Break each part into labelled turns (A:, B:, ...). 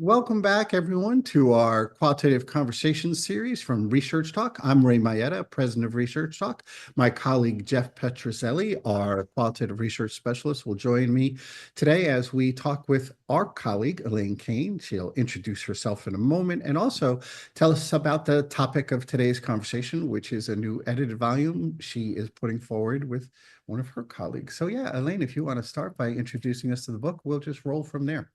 A: Welcome back, everyone, to our Qualitative Conversations series from ResearchTalk. I'm Ray Maeda, president of ResearchTalk. My colleague, Jeff Petroselli, our qualitative research specialist, will join me today as we talk with our colleague, Elaine Keane. She'll introduce herself in a moment and also tell us about the topic of today's conversation, which is a new edited volume she is putting forward with one of her colleagues. So yeah, Elaine, if you want to start by introducing us to the book, we'll just roll from there.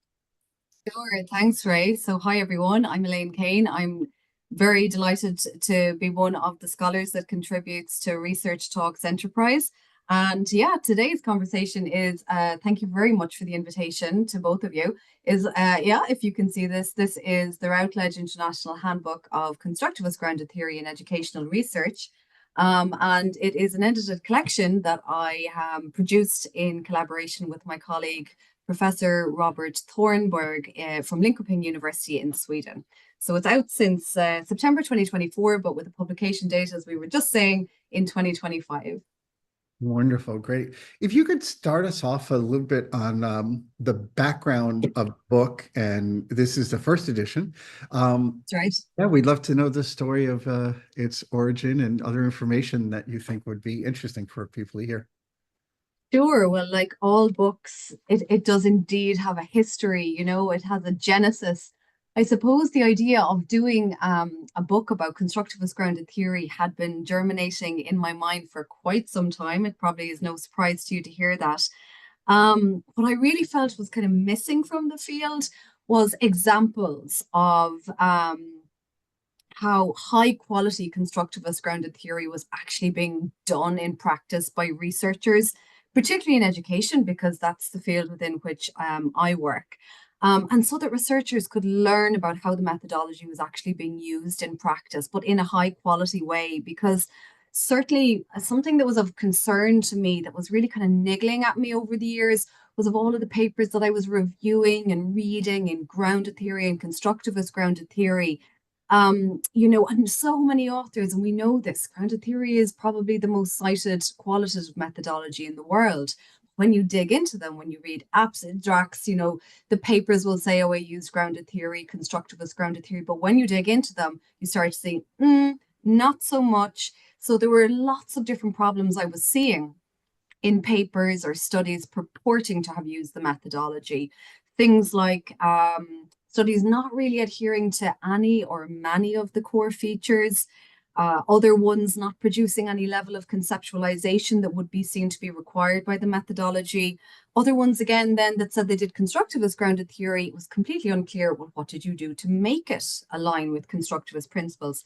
B: Sure, thanks, Ray. So, hi everyone. I'm Elaine Keane. I'm very delighted to be one of the scholars that contributes to Research Talks Enterprise. And yeah, today's conversation is thank you very much for the invitation to both of you. If you can see this, this is the Routledge International Handbook of Constructivist Grounded Theory in Educational Research. And it is an edited collection that I produced in collaboration with my colleague Professor Robert Thornberg from Linköping University in Sweden. So it's out since September 2024, but with a publication date, as we were just saying, in 2025.
A: Wonderful, great. If you could start us off a little bit on the background of the book, and this is the first edition.
B: That's right.
A: Yeah, we'd love to know the story of its origin and other information that you think would be interesting for people to hear.
B: Sure. Well, like all books, it does indeed have a history, it has a genesis. I suppose the idea of doing a book about constructivist grounded theory had been germinating in my mind for quite some time. It probably is no surprise to you to hear that. What I really felt was kind of missing from the field was examples of how high quality constructivist grounded theory was actually being done in practice by researchers, particularly in education, because that's the field within which I work. And so that researchers could learn about how the methodology was actually being used in practice, but in a high quality way, because certainly something that was of concern to me that was really kind of niggling at me over the years was of all of the papers that I was reviewing and reading in grounded theory and constructivist grounded theory. And so many authors, and we know this, grounded theory is probably the most cited qualitative methodology in the world. When you dig into them, when you read abstracts, the papers will say, oh, I used grounded theory, constructivist grounded theory. But when you dig into them, you start to see, not so much. So there were lots of different problems I was seeing in papers or studies purporting to have used the methodology. Things like studies not really adhering to any or many of the core features, other ones not producing any level of conceptualization that would be seen to be required by the methodology. Other ones, again, then that said they did constructivist grounded theory. It was completely unclear, well, what did you do to make it align with constructivist principles?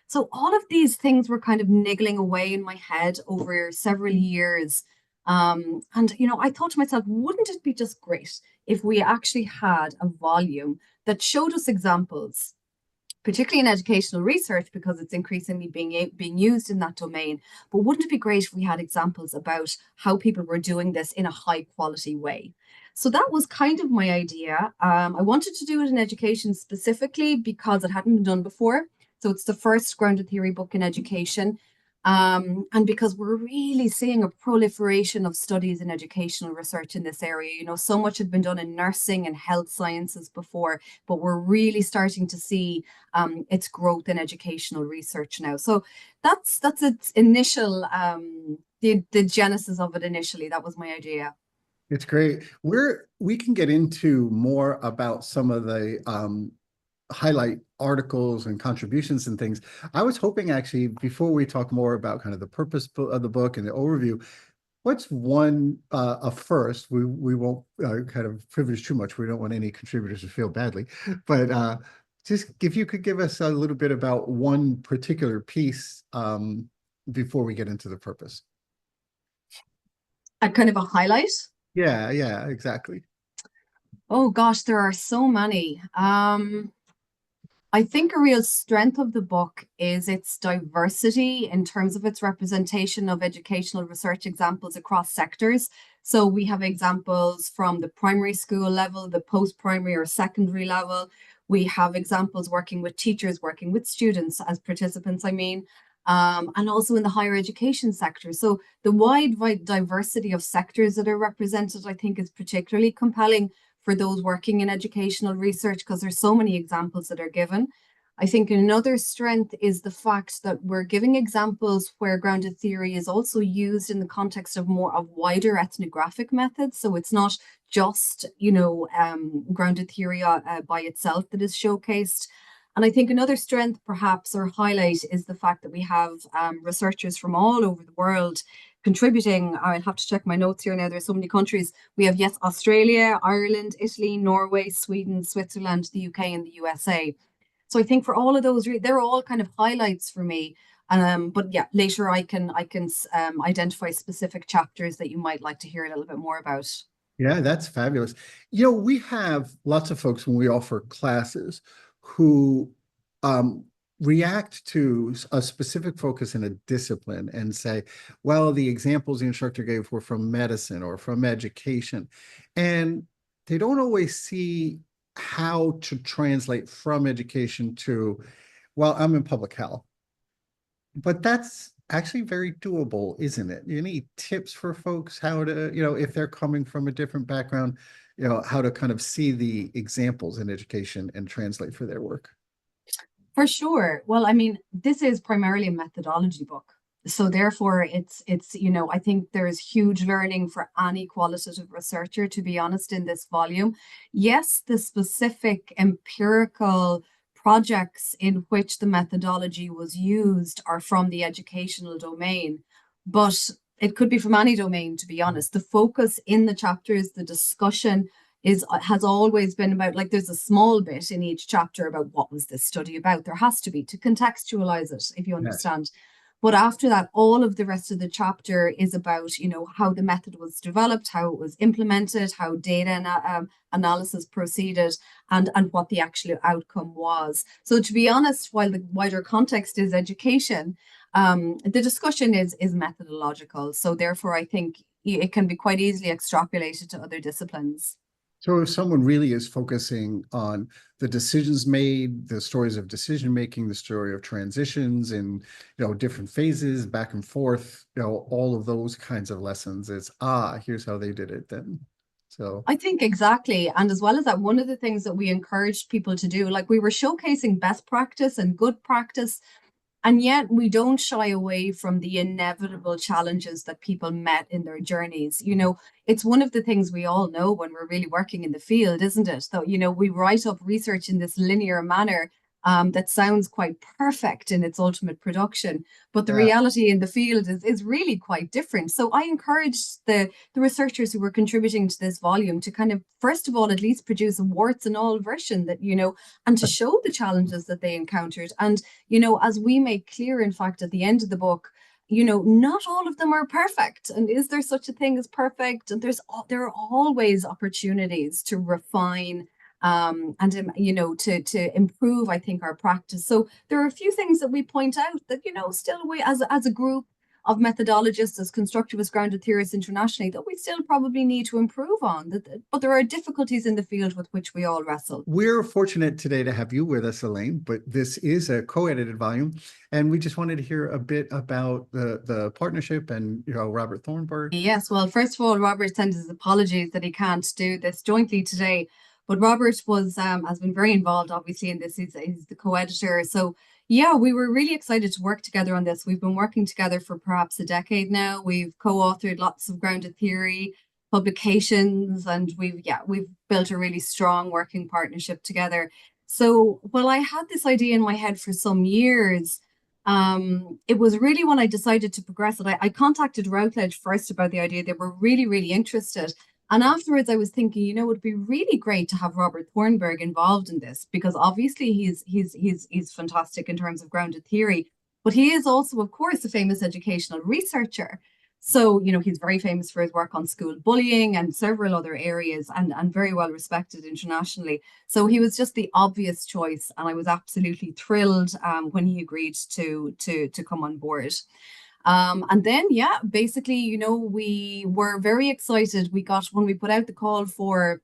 B: So all of these things were kind of niggling away in my head over several years. I thought to myself, wouldn't it be just great if we actually had a volume that showed us examples, particularly in educational research, because it's increasingly being used in that domain. But wouldn't it be great if we had examples about how people were doing this in a high quality way? So that was kind of my idea. I wanted to do it in education specifically because it hadn't been done before. So it's the first grounded theory book in education. And because we're really seeing a proliferation of studies in educational research in this area. So much had been done in nursing and health sciences before, but we're really starting to see its growth in educational research now. So that's its initial, the genesis of it initially. That was my idea.
A: It's great. We can get into more about some of the highlight articles and contributions and things. I was hoping, actually, before we talk more about kind of the purpose of the book and the overview, what's one first? We won't kind of privilege too much. We don't want any contributors to feel badly, but just if you could give us a little bit about one particular piece before we get into the purpose.
B: A kind of a highlight?
A: Yeah, exactly.
B: Oh gosh, there are so many. I think a real strength of the book is its diversity in terms of its representation of educational research examples across sectors. So we have examples from the primary school level, the post-primary or secondary level. We have examples working with teachers, working with students as participants, and also in the higher education sector. So the wide diversity of sectors that are represented, I think, is particularly compelling for those working in educational research because there's so many examples that are given. I think another strength is the fact that we're giving examples where grounded theory is also used in the context of more of wider ethnographic methods. So it's not just, grounded theory by itself that is showcased. And I think another strength, perhaps, or highlight is the fact that we have researchers from all over the world contributing. I'll have to check my notes here now. There's so many countries. We have, yes, Australia, Ireland, Italy, Norway, Sweden, Switzerland, the UK, and the USA. So I think for all of those, they're all kind of highlights for me. But yeah, later I can identify specific chapters that you might like to hear a little bit more about.
A: Yeah, that's fabulous. We have lots of folks when we offer classes who um, react to a specific focus in a discipline and say, well, the examples the instructor gave were from medicine or from education. And they don't always see how to translate from education to, well, I'm in public health. But that's actually very doable, isn't it? Any tips for folks how to, if they're coming from a different background, how to kind of see the examples in education and translate for their work?
B: For sure. Well, I mean, this is primarily a methodology book. So therefore I think there's huge learning for any qualitative researcher, to be honest, in this volume. Yes, the specific empirical projects in which the methodology was used are from the educational domain, but it could be from any domain, to be honest. The focus in the chapters, the discussion has always been about, like, there's a small bit in each chapter about what was this study about. There has to be, to contextualize it, if you understand. But after that, all of the rest of the chapter is about, how the method was developed, how it was implemented, how data analysis proceeded, and what the actual outcome was. So to be honest, while the wider context is education, the discussion is methodological. So therefore, I think it can be quite easily extrapolated to other disciplines.
A: So if someone really is focusing on the decisions made, the stories of decision making, the story of transitions and, different phases back and forth, all of those kinds of lessons, it's, here's how they did it then. So
B: I think exactly. And as well as that, one of the things that we encouraged people to do, like, we were showcasing best practice and good practice, and yet we don't shy away from the inevitable challenges that people met in their journeys. It's one of the things we all know when we're really working in the field, isn't it? So, we write up research in this linear manner that sounds quite perfect in its ultimate production, but the reality in the field is really quite different. So I encourage the researchers who were contributing to this volume to kind of, first of all, at least produce a warts and all version that, and to show the challenges that they encountered. And, as we make clear, in fact, at the end of the book, not all of them are perfect. And is there such a thing as perfect? And there are always opportunities to refine and to improve, I think, our practice. So there are a few things that we point out that, still we as a group of methodologists, as constructivist grounded theorists internationally, that we still probably need to improve on. But there are difficulties in the field with which we all wrestle.
A: We're fortunate today to have you with us, Elaine, but this is a co-edited volume, and we just wanted to hear a bit about the partnership and, Robert Thornberg.
B: Yes, well, first of all, Robert sends his apologies that he can't do this jointly today. But Robert has been very involved, obviously, in this. He's the co-editor. So yeah, we were really excited to work together on this. We've been working together for perhaps a decade now. We've co-authored lots of grounded theory publications, and we've built a really strong working partnership together. So while I had this idea in my head for some years, it was really when I decided to progress it. I contacted Routledge first about the idea. They were really, really interested. And afterwards, I was thinking, it'd be really great to have Robert Thornberg involved in this, because obviously he's fantastic in terms of grounded theory, but he is also, of course, a famous educational researcher. So, he's very famous for his work on school bullying and several other areas, and very well respected internationally. So he was just the obvious choice, and I was absolutely thrilled when he agreed to come on board. And then, basically, we were very excited. When we put out the call for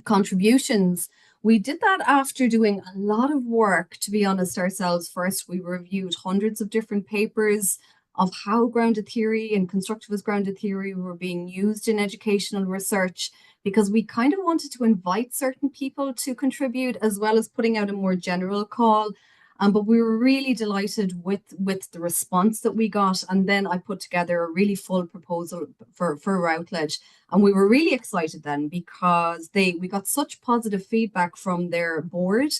B: contributions, we did that after doing a lot of work, to be honest, ourselves. First, we reviewed hundreds of different papers. of how grounded theory and constructivist grounded theory were being used in educational research, because we kind of wanted to invite certain people to contribute as well as putting out a more general call. But we were really delighted with the response that we got. And then I put together a really full proposal for Routledge. And we were really excited then because we got such positive feedback from their board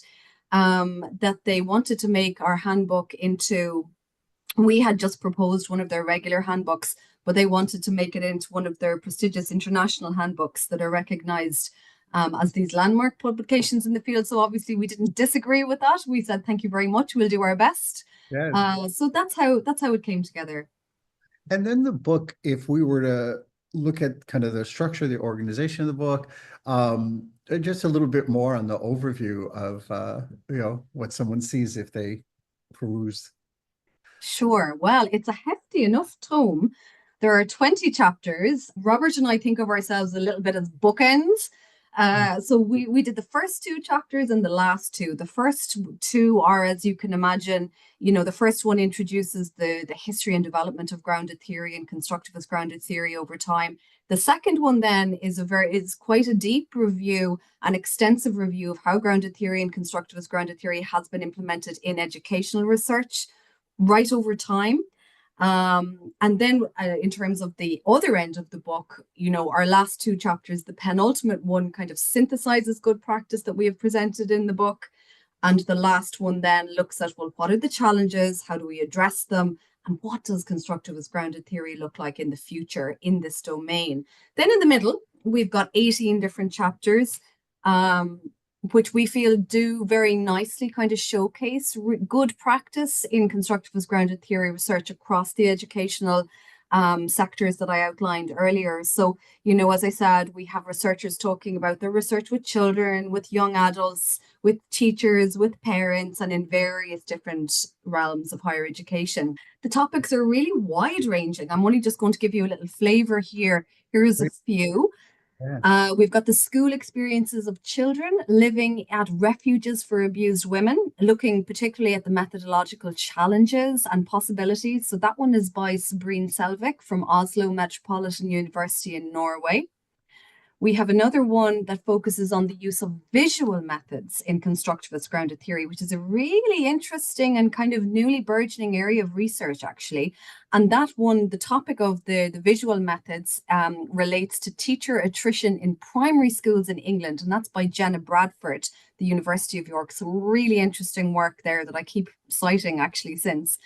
B: that they wanted to make our handbook into, we had just proposed one of their regular handbooks, but they wanted to make it into one of their prestigious international handbooks that are recognized as these landmark publications in the field. So obviously we didn't disagree with that. We said, thank you very much. We'll do our best.
A: Yeah.
B: So that's how it came together.
A: And then the book, if we were to look at kind of the structure, the organization of the book, just a little bit more on the overview of, what someone sees if they peruse.
B: Sure. Well, it's a hefty enough tome. There are 20 chapters. Robert and I think of ourselves a little bit as bookends. So we did the first two chapters and the last two. The first two are, as you can imagine, the first one introduces the history and development of grounded theory and constructivist grounded theory over time. The second one then is quite a deep review, an extensive review of how grounded theory and constructivist grounded theory has been implemented in educational research right over time. And then in terms of the other end of the book, our last two chapters, the penultimate one kind of synthesizes good practice that we have presented in the book. And the last one then looks at, well, what are the challenges? How do we address them? And what does constructivist grounded theory look like in the future in this domain? Then in the middle, we've got 18 different chapters, which we feel do very nicely kind of showcase good practice in constructivist grounded theory research across the educational sectors that I outlined earlier. So, as I said, we have researchers talking about their research with children, with young adults, with teachers, with parents, and in various different realms of higher education. The topics are really wide ranging. I'm only just going to give you a little flavor here. Here's a few. We've got the school experiences of children living at refuges for abused women, looking particularly at the methodological challenges and possibilities. So that one is by Sabrine Selvik from Oslo Metropolitan University in Norway. We have another one that focuses on the use of visual methods in constructivist grounded theory, which is a really interesting and kind of newly burgeoning area of research, actually. And that one, the topic of the visual methods relates to teacher attrition in primary schools in England. And that's by Jenna Bradford, the University of York. So really interesting work there that I keep citing actually since.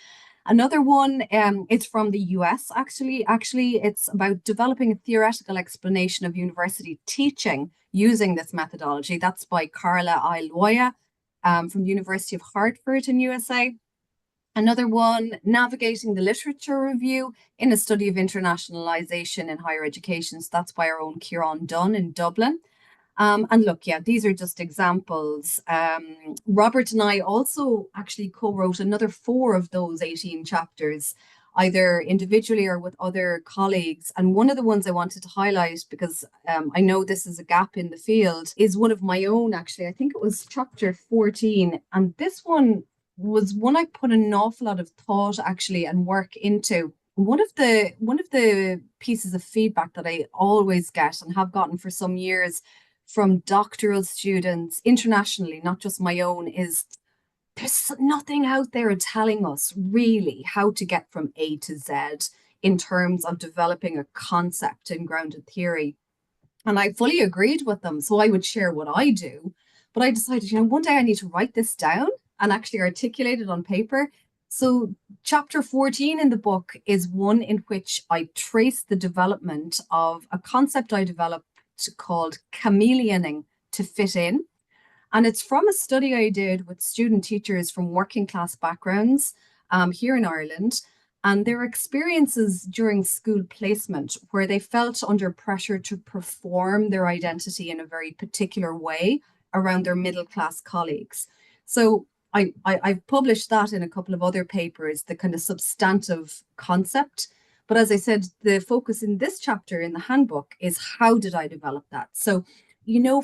B: Another one, it's from the US, actually. Actually, it's about developing a theoretical explanation of university teaching using this methodology. That's by Carla I. Loya from the University of Hartford in USA. Another one, navigating the literature review in a study of internationalization in higher education. So that's by our own Kieran Dunn in Dublin. And look, yeah, these are just examples. Robert and I also actually co-wrote another 4 of those 18 chapters, either individually or with other colleagues. And one of the ones I wanted to highlight, because I know this is a gap in the field, is one of my own, actually. I think it was chapter 14. And this one was one I put an awful lot of thought, actually, and work into. One of the pieces of feedback that I always get and have gotten for some years from doctoral students internationally, not just my own, is there's nothing out there telling us really how to get from A to Z in terms of developing a concept in grounded theory. And I fully agreed with them. So I would share what I do. But I decided, one day I need to write this down and actually articulate it on paper. So chapter 14 in the book is one in which I trace the development of a concept I developed called chameleoning to fit in. And it's from a study I did with student teachers from working class backgrounds here in Ireland, and their experiences during school placement where they felt under pressure to perform their identity in a very particular way around their middle class colleagues. So I've published that in a couple of other papers, the kind of substantive concept. But as I said, the focus in this chapter in the handbook is how did I develop that? So,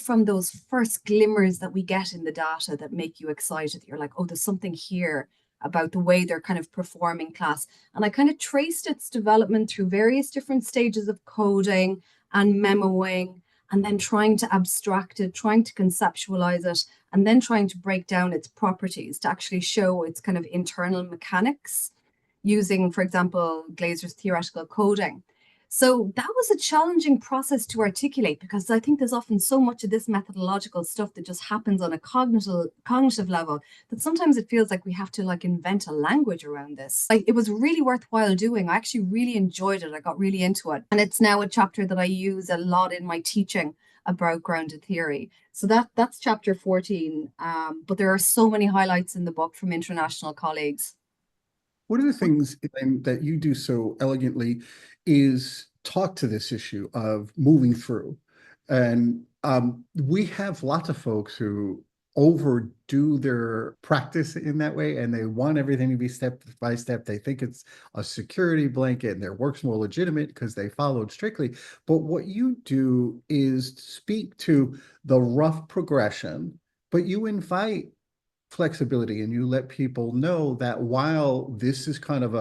B: from those first glimmers that we get in the data that make you excited, you're like, oh, there's something here. about the way they're kind of performing class. And I kind of traced its development through various different stages of coding and memoing, and then trying to abstract it, trying to conceptualize it, and then trying to break down its properties to actually show its kind of internal mechanics using, for example, Glazer's theoretical coding. So that was a challenging process to articulate because I think there's often so much of this methodological stuff that just happens on a cognitive level that sometimes it feels like we have to like invent a language around this. Like it was really worthwhile doing. I actually really enjoyed it. I got really into it. And it's now a chapter that I use a lot in my teaching about grounded theory. So that's chapter 14. But there are so many highlights in the book from international colleagues.
A: One of the things, Elaine, that you do so elegantly is talk to this issue of moving through. And we have lots of folks who overdo their practice in that way, and they want everything to be step by step. They think it's a security blanket and their work's more legitimate because they followed strictly. But what you do is speak to the rough progression, but you invite flexibility and you let people know that while this is kind of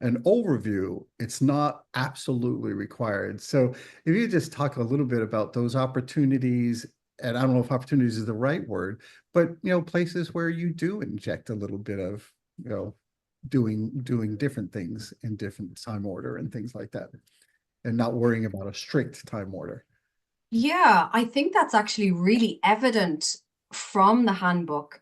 A: an overview, it's not absolutely required. So if you just talk a little bit about those opportunities, and I don't know if opportunities is the right word, but places where you do inject a little bit of doing different things in different time order and things like that, and not worrying about a strict time order.
B: Yeah, I think that's actually really evident from the handbook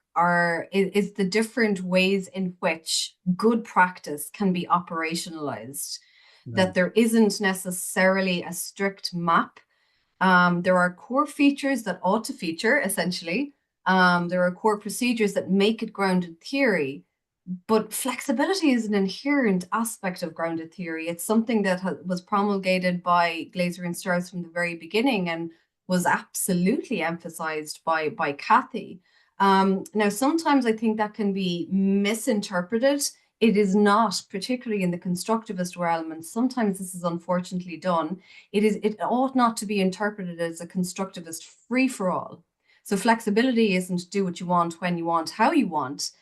B: is the different ways in which good practice can be operationalized, that
A: Right.
B: there isn't necessarily a strict map. There are core features that ought to feature, essentially. There are core procedures that make it grounded theory, but flexibility is an inherent aspect of grounded theory. It's something that was promulgated by Glaser and Strauss from the very beginning and was absolutely emphasized by Kathy. Now, sometimes I think that can be misinterpreted. It is not, particularly in the constructivist realm, and sometimes this is unfortunately done. It ought not to be interpreted as a constructivist free for all. So flexibility isn't do what you want, when you want, how you want.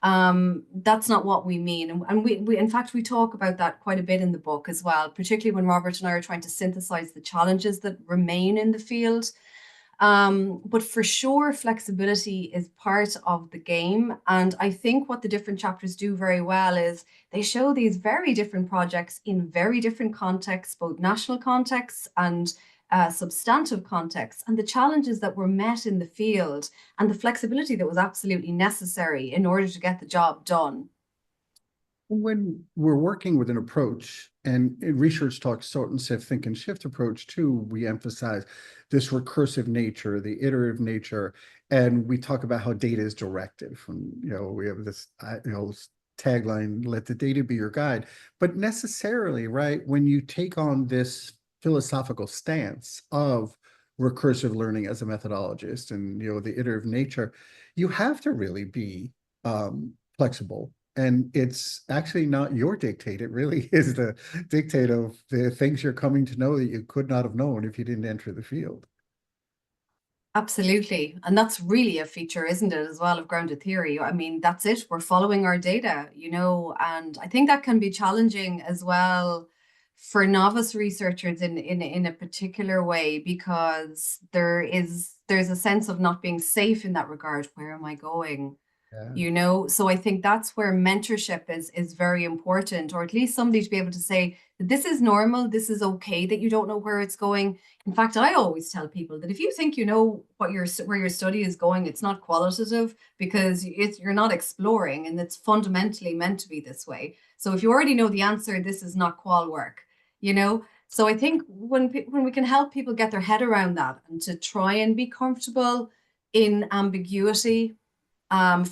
B: That's not what we mean. And we in fact, we talk about that quite a bit in the book as well, particularly when Robert and I are trying to synthesize the challenges that remain in the field. But for sure, flexibility is part of the game. And I think what the different chapters do very well is they show these very different projects in very different contexts, both national contexts and substantive contexts, and the challenges that were met in the field and the flexibility that was absolutely necessary in order to get the job done.
A: When we're working with an approach, and in ResearchTalk sort and sift, think and shift approach too, we emphasize this recursive nature, the iterative nature, and we talk about how data is directive. And we have this tagline, let the data be your guide. But necessarily, right, when you take on this philosophical stance of recursive learning as a methodologist and the iterative nature, you have to really be flexible. And it's actually not your dictate. It really is the dictate of the things you're coming to know that you could not have known if you didn't enter the field.
B: Absolutely. And that's really a feature, isn't it, as well, of grounded theory? I mean, that's it. We're following our data, and I think that can be challenging as well for novice researchers in a particular way, because there's a sense of not being safe in that regard. Where am I going?
A: Yeah.
B: So I think that's where mentorship is very important, or at least somebody to be able to say that this is normal, this is okay that you don't know where it's going. In fact, I always tell people that if you think you know where your study is going, it's not qualitative, because you're not exploring, and it's fundamentally meant to be this way. So if you already know the answer, this is not qual work, So I think when we can help people get their head around that and to try and be comfortable in ambiguity,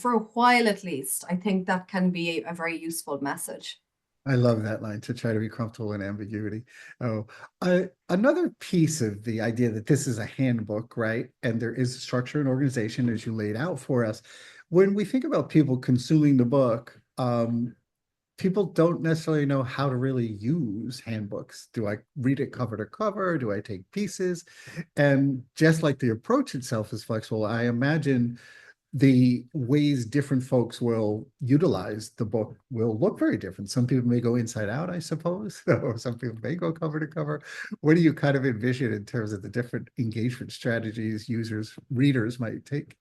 B: for a while at least, I think that can be a very useful message.
A: I love that line, to try to be comfortable in ambiguity. Oh, another piece of the idea that this is a handbook, right? And there is a structure and organization as you laid out for us. When we think about people consuming the book, people don't necessarily know how to really use handbooks. Do I read it cover to cover? Do I take pieces? And just like the approach itself is flexible, I imagine the ways different folks will utilize the book will look very different. Some people may go inside out, I suppose, or some people may go cover to cover. What do you kind of envision in terms of the different engagement strategies users, readers might take?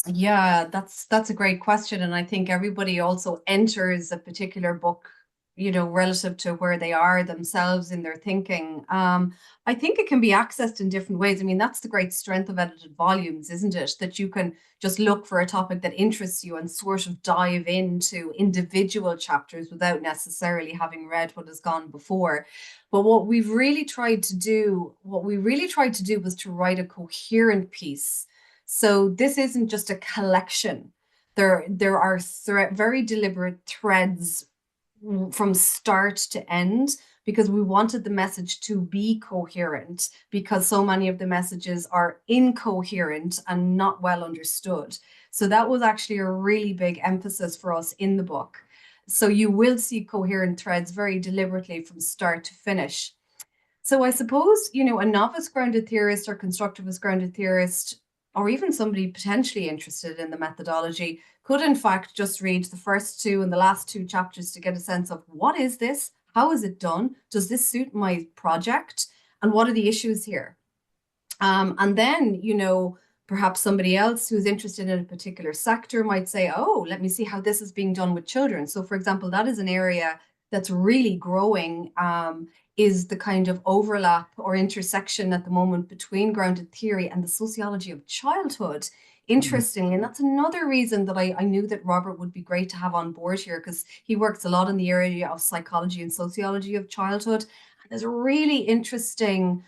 B: Yeah, that's a great question. And I think everybody also enters a particular book, relative to where they are themselves in their thinking. I think it can be accessed in different ways. I mean, that's the great strength of edited volumes, isn't it? That you can just look for a topic that interests you and sort of dive into individual chapters without necessarily having read what has gone before. But what we really tried to do was to write a coherent piece. So this isn't just a collection. There are very deliberate threads from start to end because we wanted the message to be coherent because so many of the messages are incoherent and not well understood. So that was actually a really big emphasis for us in the book. So you will see coherent threads very deliberately from start to finish. So I suppose, a novice grounded theorist or constructivist grounded theorist, or even somebody potentially interested in the methodology, could in fact just read the first two and the last two chapters to get a sense of what is this? How is it done? Does this suit my project? And what are the issues here? And then, perhaps somebody else who's interested in a particular sector might say, oh, let me see how this is being done with children. So, for example, that is an area that's really growing, is the kind of overlap or intersection at the moment between grounded theory and the sociology of childhood. Interestingly, and that's another reason that I knew that Robert would be great to have on board here because he works a lot in the area of psychology and sociology of childhood. And there's a really interesting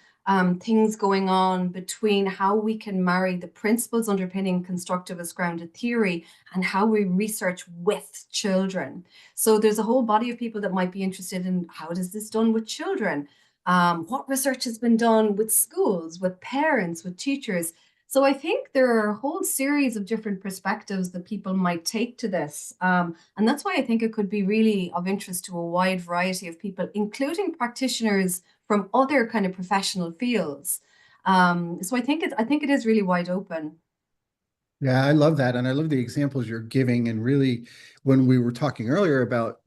B: things going on between how we can marry the principles underpinning constructivist grounded theory and how we research with children. So there's a whole body of people that might be interested in how is this done with children? What research has been done with schools, with parents, with teachers? So I think there are a whole series of different perspectives that people might take to this. And that's why I think it could be really of interest to a wide variety of people, including practitioners from other kind of professional fields. So I think it is really wide open.
A: Yeah, I love that. And I love the examples you're giving. And really, when we were talking earlier about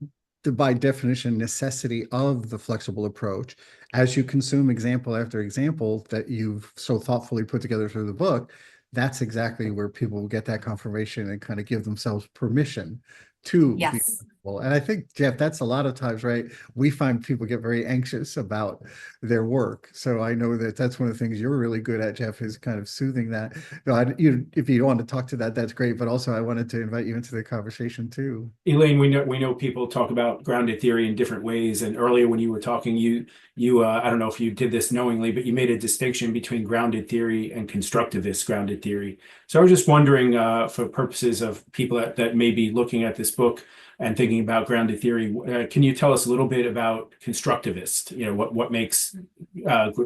A: the by definition necessity of the flexible approach, as you consume example after example that you've so thoughtfully put together through the book, that's exactly where people will get that confirmation and kind of give themselves permission to be
B: Yes.
A: flexible. And I think, Jeff, that's a lot of times, right? We find people get very anxious about their work. So I know that that's one of the things you're really good at, Jeff, is kind of soothing that. No, if you don't want to talk to that, that's great. But also, I wanted to invite you into the conversation too.
C: Elaine, we know people talk about grounded theory in different ways. And earlier when you were talking, you I don't know if you did this knowingly, but you made a distinction between grounded theory and constructivist grounded theory. So I was just wondering, for purposes of people that may be looking at this book and thinking about grounded theory, can you tell us a little bit about constructivist? What makes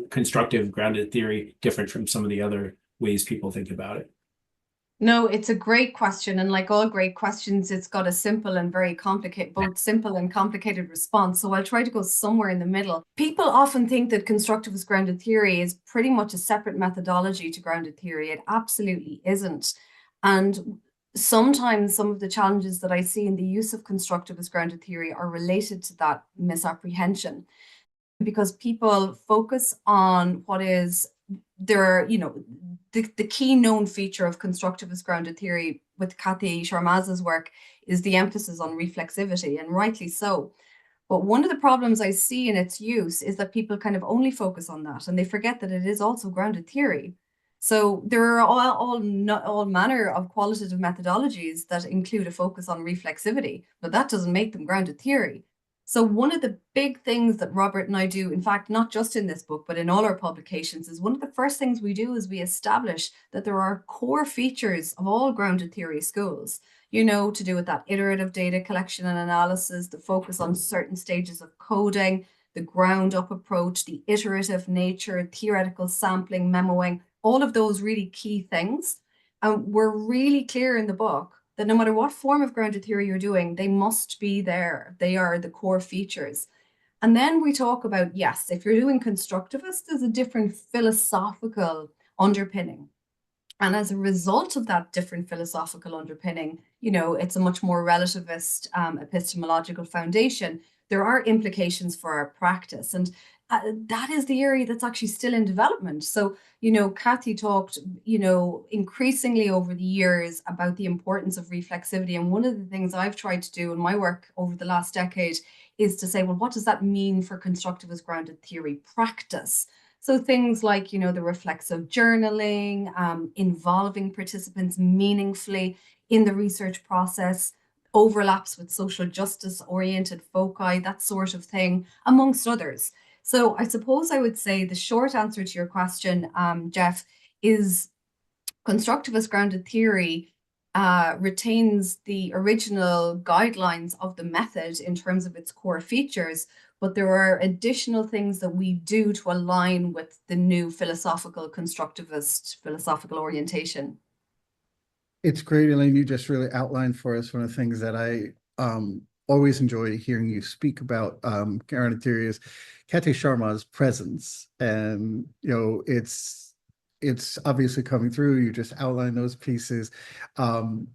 C: constructive grounded theory different from some of the other ways people think about it?
B: No, it's a great question. And like all great questions, it's got a simple and very complicated, both simple and complicated response. So I'll try to go somewhere in the middle. People often think that constructivist grounded theory is pretty much a separate methodology to grounded theory. It absolutely isn't. And sometimes some of the challenges that I see in the use of constructivist grounded theory are related to that misapprehension because people focus on what is there, the key known feature of constructivist grounded theory with Kathy Sharma's work is the emphasis on reflexivity, and rightly so. But one of the problems I see in its use is that people kind of only focus on that and they forget that it is also grounded theory. So there are all manner of qualitative methodologies that include a focus on reflexivity, but that doesn't make them grounded theory. So one of the big things that Robert and I do, in fact, not just in this book, but in all our publications, is one of the first things we do is we establish that there are core features of all grounded theory schools, to do with that iterative data collection and analysis, the focus on certain stages of coding, the ground up approach, the iterative nature, theoretical sampling, memoing, all of those really key things. And we're really clear in the book that no matter what form of grounded theory you're doing, they must be there. They are the core features. And then we talk about, yes, if you're doing constructivist, there's a different philosophical underpinning. And as a result of that different philosophical underpinning, it's a much more relativist epistemological foundation. There are implications for our practice. And that is the area that's actually still in development. So, Kathy talked, increasingly over the years about the importance of reflexivity. And one of the things I've tried to do in my work over the last decade is to say, well, what does that mean for constructivist grounded theory practice? So things like, the reflexive journaling, involving participants meaningfully in the research process, overlaps with social justice oriented foci, that sort of thing, amongst others. So I suppose I would say the short answer to your question, Jeff, is constructivist grounded theory retains the original guidelines of the method in terms of its core features, but there are additional things that we do to align with the new philosophical constructivist philosophical orientation.
A: It's great, Elaine. You just really outlined for us one of the things that I always enjoy hearing you speak about grounded theory is Kathy Sharma's presence. And, it's obviously coming through. You just outlined those pieces. And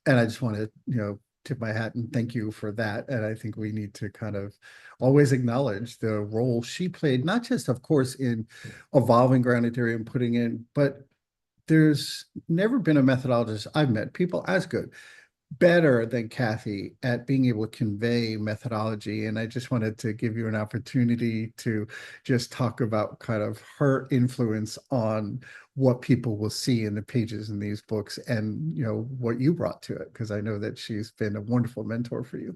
A: I just want to, tip my hat and thank you for that. And I think we need to kind of always acknowledge the role she played, not just, of course, in evolving grounded theory and putting in, but there's never been a methodologist I've met, people as good, better than Kathy at being able to convey methodology. And I just wanted to give you an opportunity to just talk about kind of her influence on what people will see in the pages in these books and, what you brought to it, because I know that she's been a wonderful mentor for you.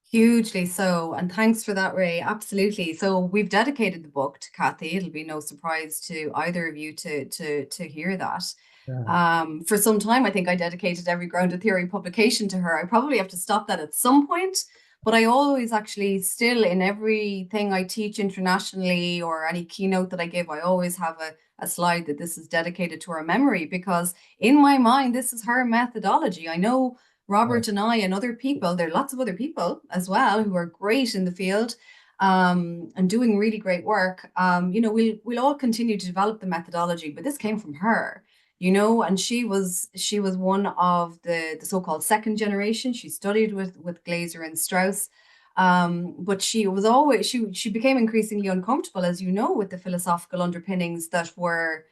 B: Hugely so. And thanks for that, Ray. Absolutely. So we've dedicated the book to Kathy. It'll be no surprise to either of you to hear that.
A: Yeah.
B: For some time, I think I dedicated every grounded theory publication to her. I probably have to stop that at some point, but I always actually still in everything I teach internationally or any keynote that I give, I always have a slide that this is dedicated to her memory, because in my mind, this is her methodology. I know Robert and I and other people, there are lots of other people as well who are great in the field and doing really great work. We'll all continue to develop the methodology, but this came from her, and she was one of the so-called second generation. She studied with Glaser and Strauss. But she was always she became increasingly uncomfortable, as you know, with the philosophical underpinnings that were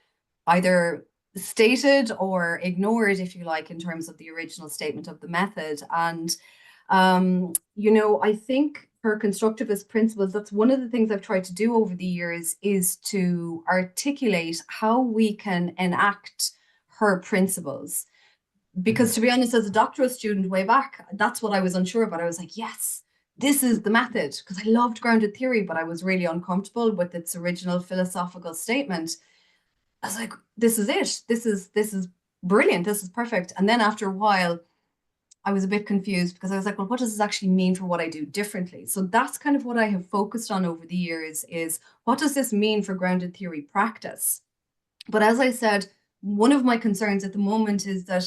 B: either stated or ignored, if you like, in terms of the original statement of the method. And I think her constructivist principles, that's one of the things I've tried to do over the years, is to articulate how we can enact her principles. Because to be honest, as a doctoral student way back, that's what I was unsure about. I was like, yes, this is the method, because I loved grounded theory, but I was really uncomfortable with its original philosophical statement. I was like, this is it. This is brilliant. This is perfect. And then after a while, I was a bit confused because I was like, well, what does this actually mean for what I do differently? So that's kind of what I have focused on over the years is what does this mean for grounded theory practice? But as I said, one of my concerns at the moment is that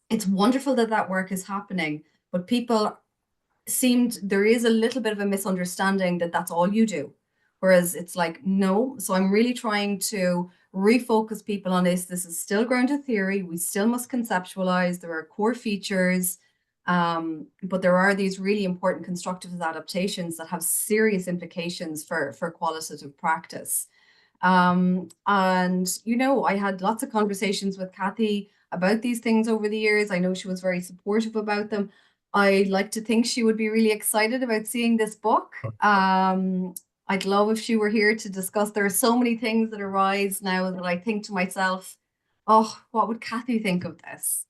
B: it's wonderful that that work is happening, but there is a little bit of a misunderstanding that that's all you do. Whereas it's like, no. So I'm really trying to refocus people on this. This is still grounded theory. We still must conceptualize. There are core features, but there are these really important constructivist adaptations that have serious implications for qualitative practice. And, I had lots of conversations with Kathy about these things over the years. I know she was very supportive about them. I like to think she would be really excited about seeing this book. I'd love if she were here to discuss. There are so many things that arise now that I think to myself, oh, what would Kathy think of this?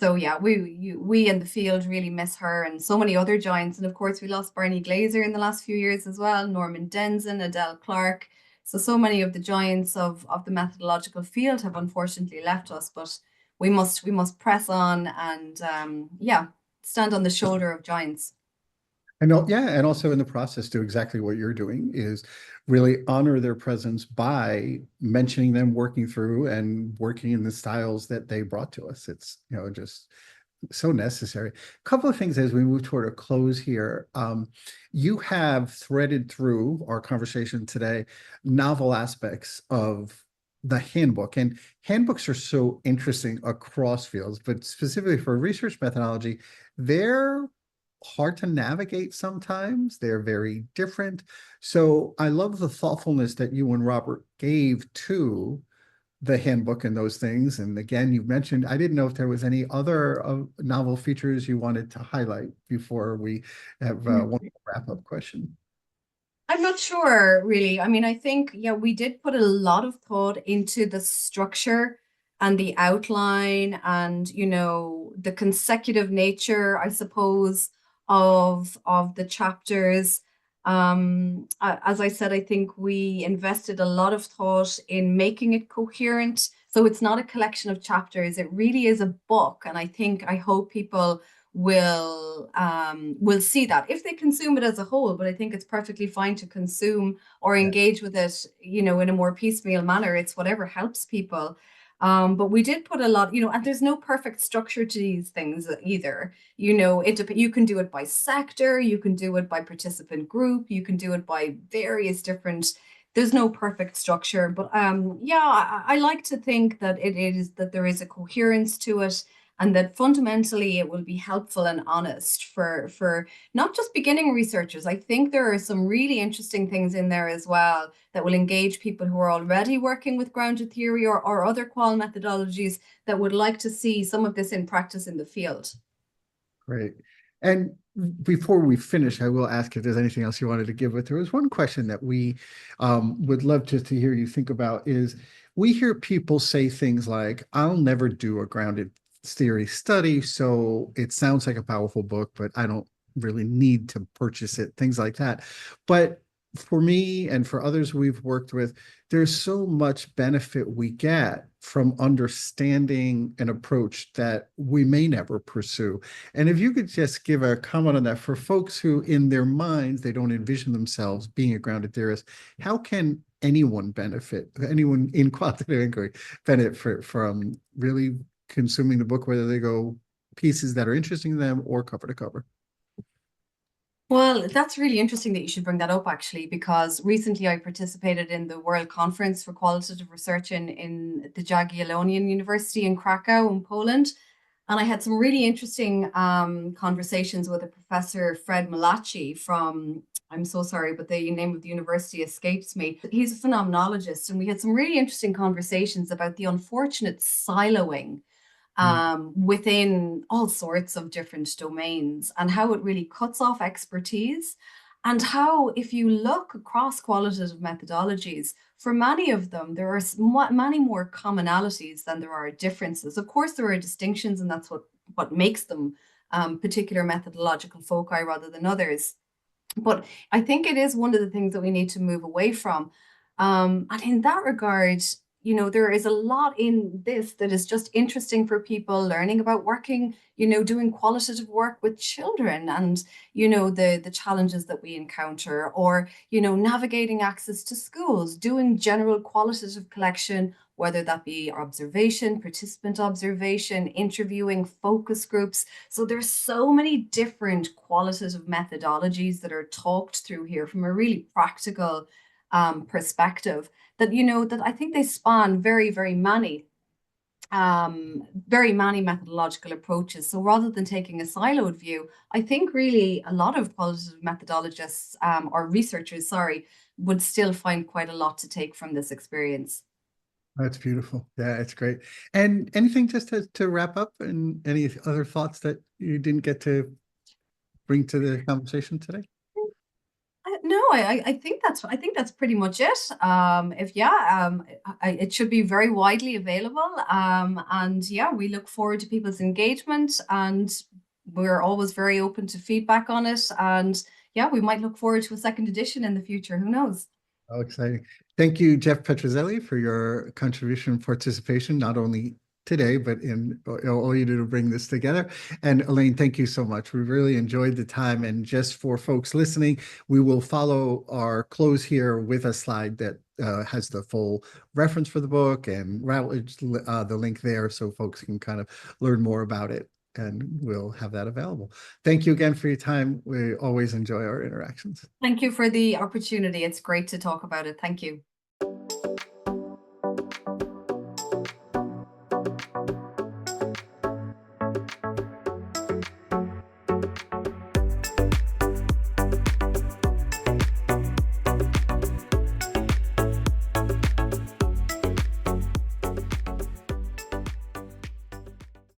B: So yeah, we in the field really miss her and so many other giants. And of course, we lost Barney Glaser in the last few years as well, Norman Denzin, Adele Clark. So many of the giants of the methodological field have unfortunately left us, but we must press on and stand on the shoulder of giants.
A: And and also in the process do exactly what you're doing is really honor their presence by mentioning them, working through and working in the styles that they brought to us. It's, just so necessary. A couple of things as we move toward a close here. You have threaded through our conversation today novel aspects of the handbook. And handbooks are so interesting across fields, but specifically for research methodology, they're hard to navigate sometimes. They're very different. So I love the thoughtfulness that you and Robert gave to the handbook and those things. And again, you mentioned, I didn't know if there was any other novel features you wanted to highlight before we have one wrap-up question.
B: I'm not sure, really. I mean, I think, yeah, we did put a lot of thought into the structure and the outline and, the consecutive nature, I suppose, of the chapters. As I said, I think we invested a lot of thought in making it coherent. So it's not a collection of chapters. It really is a book. And I hope people will see that if they consume it as a whole. But I think it's perfectly fine to consume or engage with it, in a more piecemeal manner. It's whatever helps people. But we did put a lot, and there's no perfect structure to these things either. You can do it by sector, you can do it by participant group, you can do it by various different. There's no perfect structure, but yeah, I like to think that that there is a coherence to it, and that fundamentally it will be helpful and honest for not just beginning researchers. I think there are some really interesting things in there as well that will engage people who are already working with grounded theory or other qual methodologies that would like to see some of this in practice in the field.
A: Great. And before we finish, I will ask if there's anything else you wanted to give, but there was one question that we would love to hear you think about is we hear people say things like, I'll never do a grounded theory study, so it sounds like a powerful book, but I don't really need to purchase it, things like that. But for me and for others we've worked with, there's so much benefit we get from understanding an approach that we may never pursue. And if you could just give a comment on that for folks who in their minds, they don't envision themselves being a grounded theorist, how can anyone benefit, anyone in qualitative inquiry benefit from really consuming the book, whether they go pieces that are interesting to them or cover to cover?
B: Well, that's really interesting that you should bring that up, actually, because recently I participated in the World Conference for Qualitative Research in the Jagiellonian University in Krakow in Poland. And I had some really interesting conversations with a professor, Fred Malachi, from, I'm so sorry, but the name of the university escapes me. He's a phenomenologist, and we had some really interesting conversations about the unfortunate siloing within all sorts of different domains, and how it really cuts off expertise, and how, if you look across qualitative methodologies, for many of them, there are many more commonalities than there are differences. Of course, there are distinctions, and that's what makes them particular methodological foci rather than others. But I think it is one of the things that we need to move away from. And in that regard, there is a lot in this that is just interesting for people learning about working, doing qualitative work with children and, the challenges that we encounter, or, navigating access to schools, doing general qualitative collection, whether that be observation, participant observation, interviewing, focus groups. So there's so many different qualitative methodologies that are talked through here from a really practical perspective, that that I think they span very, very many methodological approaches. So rather than taking a siloed view, I think really a lot of qualitative methodologists or researchers, sorry, would still find quite a lot to take from this experience.
A: That's beautiful. Yeah, it's great. And anything just to wrap up, and any other thoughts that you didn't get to bring to the conversation today?
B: No, I think that's pretty much it. It should be very widely available. And yeah, we look forward to people's engagement, and we're always very open to feedback on it. And yeah, we might look forward to a second edition in the future. Who knows?
A: Oh, exciting. Thank you, Jeff Petrozelli, for your contribution and participation, not only today, but in all you do to bring this together. And Elaine, thank you so much. We really enjoyed the time. And just for folks listening, we will follow our close here with a slide that has the full reference for the book and Routledge, the link there, so folks can kind of learn more about it. And we'll have that available. Thank you again for your time. We always enjoy our interactions.
B: Thank you for the opportunity. It's great to talk about it. Thank you.